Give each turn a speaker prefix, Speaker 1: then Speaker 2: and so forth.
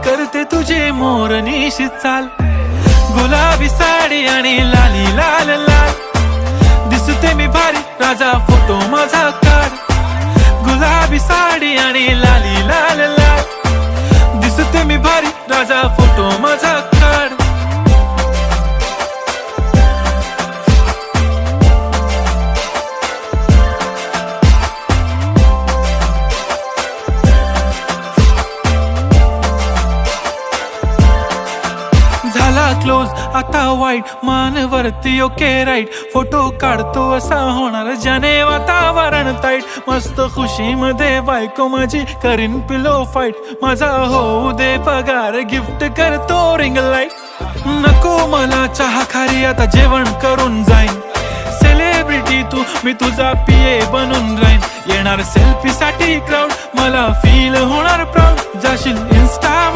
Speaker 1: करते तुझे मोरनीशी चाल, गुलाबी साडी आणि लाली लाल लाल, दिसते मी भारी राजा फोटो माझा काढ, गुलाबी साडी आणि लाली लाल लाल, दिसते मी भारी राजा फोटो माझा काढ. झाला क्लोज आता वाईट, मानवरती ओके राईट, फोटो काढतो असा होणार ज्याने वातावरण ताईट, मस्त खुशी मध्ये बायको माझी करीन पिलो फाईट, माझा होऊ दे पगार गिफ्ट करतो रिंग लाईट, नको मला चहा खारी आता जेवण करून जाईन, सेलिब्रिटी तू मी तुझा पिये बनून राहीन, येणार सेल्फी साठी क्राऊड मला फील होणार प्राऊड, जाशील इन्स्टा